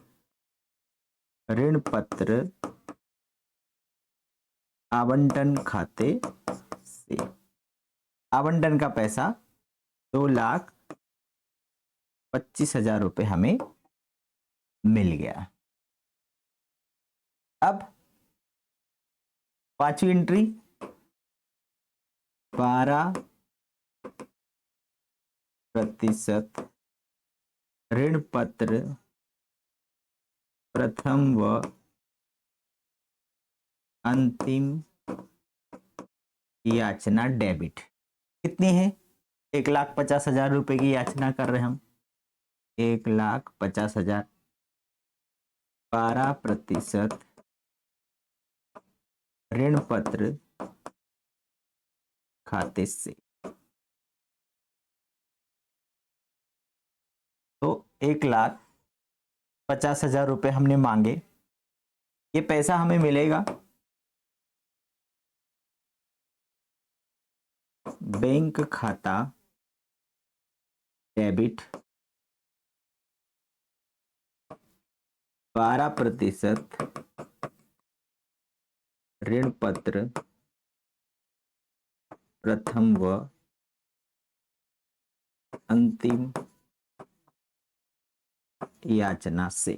ऋण पत्र आवंटन खाते से। आवंटन का पैसा 2,25,000 रुपये हमें मिल गया। अब पांचवी एंट्री 12% ऋण पत्र प्रथम व अंतिम याचना डेबिट, कितनी है 1,50,000 रुपए की याचना कर रहे हैं हम, 1,50,000, 12% ऋण पत्र खाते से, तो 1,50,000 रुपये हमने मांगे। ये पैसा हमें मिलेगा बैंक खाता डेबिट 12% ऋण पत्र प्रथम व अंतिम याचना से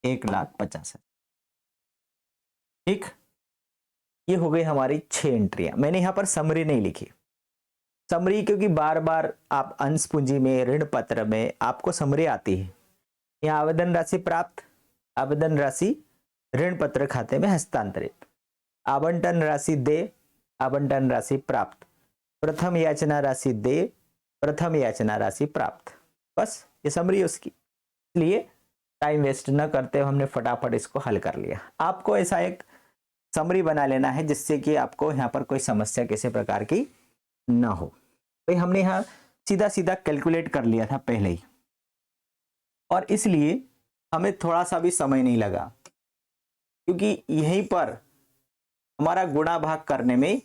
1,50,000, ठीक। ये हो गई हमारी 6 एंट्रियां। मैंने यहां पर समरी नहीं लिखी, समरी क्योंकि बार बार आप अंश पूंजी में ऋण पत्र में आपको समरी आती है। यहाँ आवेदन राशि प्राप्त, आवेदन राशि ऋण पत्र खाते में हस्तांतरित, आवंटन राशि दे, आवंटन राशि प्राप्त, प्रथम याचना राशि दे, प्रथम याचना राशि प्राप्त, बस ये समरी उसकी। इसलिए टाइम वेस्ट न करते हुए हमने फटाफट इसको हल कर लिया। आपको ऐसा एक समरी बना लेना है जिससे कि आपको यहाँ पर कोई समस्या किसी प्रकार की ना हो। भाई हमने यहाँ सीधा सीधा कैलकुलेट कर लिया था पहले ही, और इसलिए हमें थोड़ा सा भी समय नहीं लगा, क्योंकि यहीं पर हमारा गुणा भाग करने में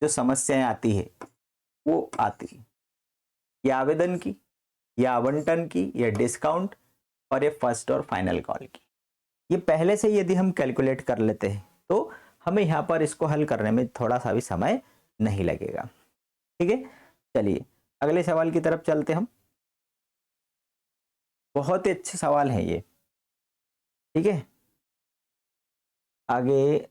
जो समस्याएं आती है वो आती, या आवेदन की, या आवंटन की, या डिस्काउंट, और ये फर्स्ट और फाइनल कॉल की। ये पहले से यदि हम कैलकुलेट कर लेते हैं तो हमें यहाँ पर इसको हल करने में थोड़ा सा भी समय नहीं लगेगा। ठीक है, चलिए अगले सवाल की तरफ चलते हम। बहुत ही अच्छे सवाल है ये। ठीक है, आगे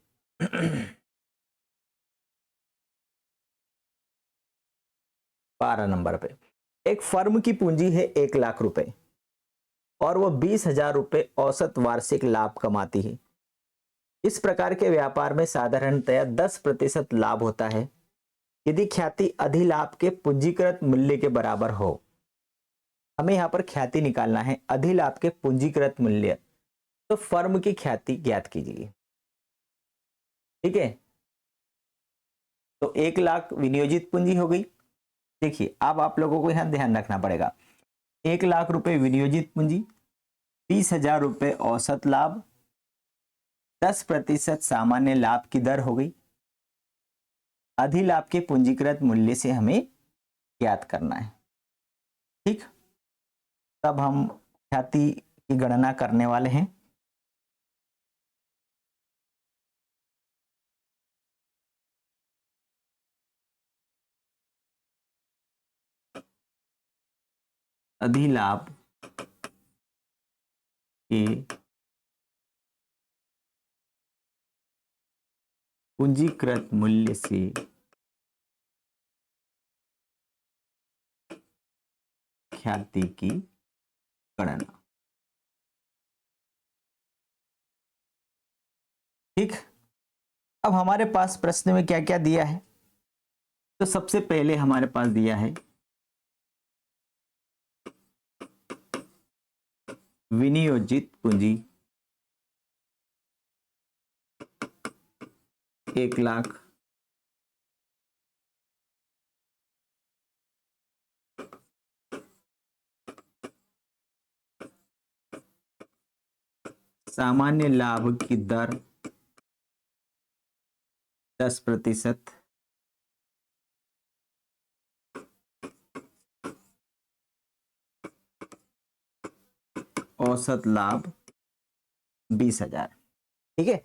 12 नंबर पे, एक फर्म की पूंजी है 1 लाख रुपए और वो 20,000 रुपए औसत वार्षिक लाभ कमाती है। इस प्रकार के व्यापार में साधारणतया 10% लाभ होता है यदि ख्याति अधिलाभ के पूंजीकृत मूल्य के बराबर हो। हमें यहां पर ख्याति निकालना है, अधिलाभ के पूंजीकृत मूल्य। तो फर्म की ख्याति ज्ञात कीजिए। ठीक है, तो 1 लाख विनियोजित पूंजी हो गई। देखिए अब आप लोगों को यहां ध्यान रखना पड़ेगा, 1 लाख रुपए विनियोजित पूंजी, 20,000 रुपए औसत लाभ, 10% सामान्य लाभ की दर हो गई। अधिलाभ के पूंजीकृत मूल्य से हमें ज्ञात करना है। ठीक, तब हम ख्याति की गणना करने वाले हैं। अधिलाभ के पूंजीकृत मूल्य से ख्याति की गणना। ठीक, अब हमारे पास प्रश्न में क्या क्या दिया है। तो सबसे पहले हमारे पास दिया है विनियोजित पूंजी 1 लाख, सामान्य लाभ की दर 10%, औसत लाभ 20,000। ठीक है,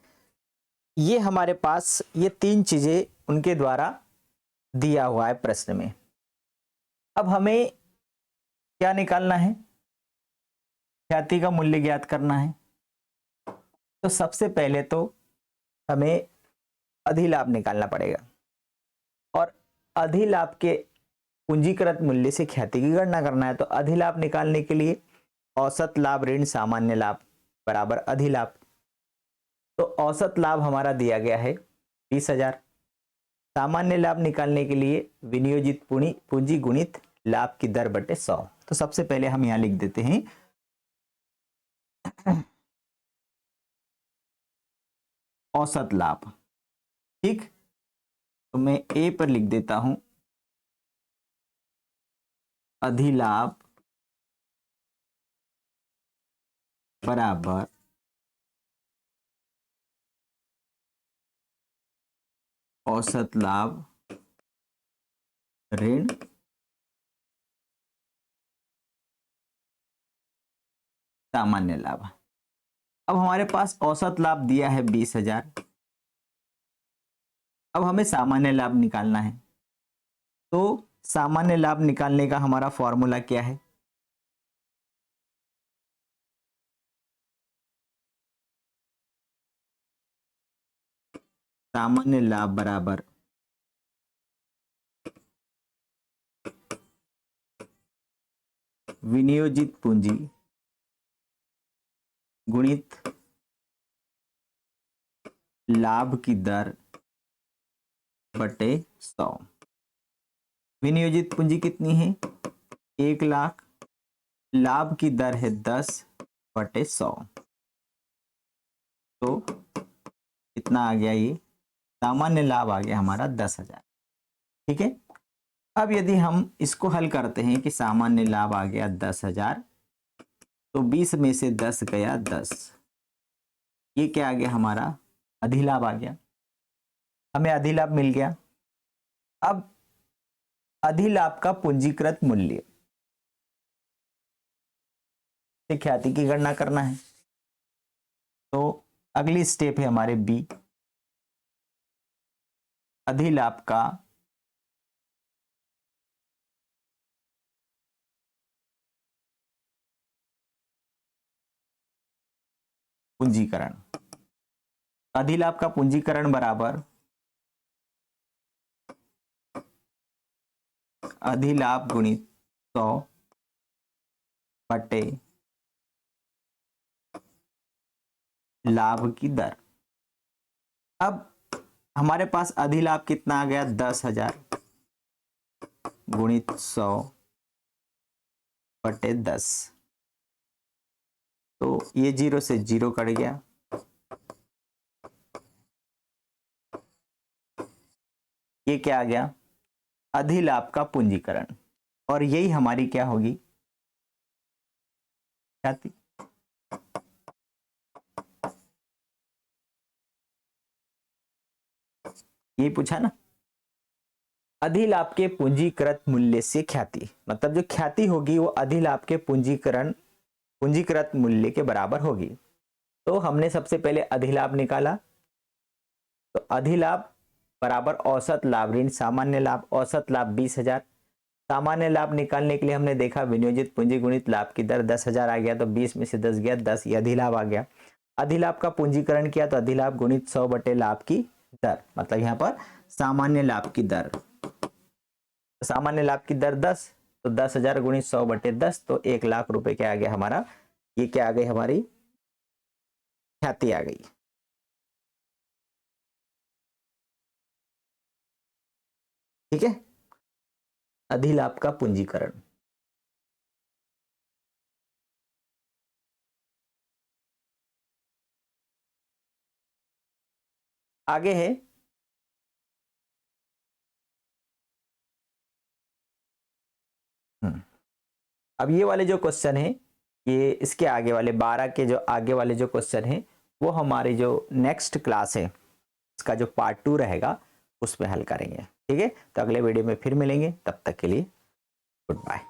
ये हमारे पास ये 3 चीजें उनके द्वारा दिया हुआ है प्रश्न में। अब हमें क्या निकालना है, ख्याति का मूल्य ज्ञात करना है। तो सबसे पहले तो हमें अधिलाभ निकालना पड़ेगा और अधिलाभ के पूंजीकृत मूल्य से ख्याति की गणना करना है। तो अधिलाभ निकालने के लिए औसत लाभ ऋण सामान्य लाभ बराबर अधिलाभ। तो औसत लाभ हमारा दिया गया है 20,000। सामान्य लाभ निकालने के लिए विनियोजित पूंजी गुणित लाभ की दर बटे 100। तो सबसे पहले हम यहां लिख देते हैं औसत लाभ। ठीक, तो मैं ए पर लिख देता हूं अधिलाभ बराबर औसत लाभ ऋण सामान्य लाभ। अब हमारे पास औसत लाभ दिया है 20,000। अब हमें सामान्य लाभ निकालना है। तो सामान्य लाभ निकालने का हमारा फॉर्मूला क्या है, सामान्य लाभ बराबर विनियोजित पूंजी गुणित लाभ की दर बटे 100। विनियोजित पूंजी कितनी है, 1 लाख, लाभ की दर है 10/100। तो कितना आ गया, ये सामान्य लाभ आ गया हमारा 10,000। ठीक है, अब यदि हम इसको हल करते हैं कि सामान्य लाभ आ गया 10,000, तो 20 में से 10 गया 10, ये क्या आ गया हमारा अधिलाभ आ गया। हमें अधिलाभ मिल गया। अब अधिलाभ का पूंजीकृत मूल्य से ख्याति की गणना करना है। तो अगली स्टेप है हमारे बी, अधिलाभ का पूंजीकरण, अधिलाभ का पूंजीकरण बराबर अधिलाभ गुणित 100 बटे लाभ की दर। अब हमारे पास अधिलाभ कितना आ गया, 10,000 गुणित 100 बटे 10, तो ये 0 से 0 कट गया, ये क्या आ गया, अधिलाभ का पूंजीकरण, और यही हमारी क्या होगी, ख्याति। ये पूछा ना, अधिलाभ के पूंजीकृत मूल्य से ख्याति, मतलब जो ख्याति होगी वो अधिलाभ के पूंजीकृत मूल्य के बराबर होगी। तो हमने सबसे पहले अधिलाभ निकाला, तो अधिलाभ बराबर औसत लाभ ऋण सामान्य लाभ, औसत लाभ 20,000, सामान्य लाभ निकालने के लिए हमने देखा विनियोजित पूंजी गुणित लाभ की दर 10,000 आ गया, तो 20 में से 10 गया 10, ये अधिलाभ आ गया। अधिलाभ का पूंजीकरण किया तो अधिलाभ गुणित 100 बटे लाभ की दर, मतलब यहाँ पर सामान्य लाभ की दर, सामान्य लाभ की दर 10, तो 10,000 गुणित 100 बटे 10, तो 1,00,000 रुपए क्या आ गया हमारा, ये क्या आ गई हमारी ख्याति आ गई। ठीक है, अधिलाभ का पूंजीकरण। आगे है अब ये वाले जो क्वेश्चन है, ये इसके आगे वाले 12 के जो आगे वाले जो क्वेश्चन है वो हमारी जो नेक्स्ट क्लास है इसका जो पार्ट 2 रहेगा उसमें हल करेंगे। ठीक है, तो अगले वीडियो में फिर मिलेंगे, तब तक के लिए गुड बाय।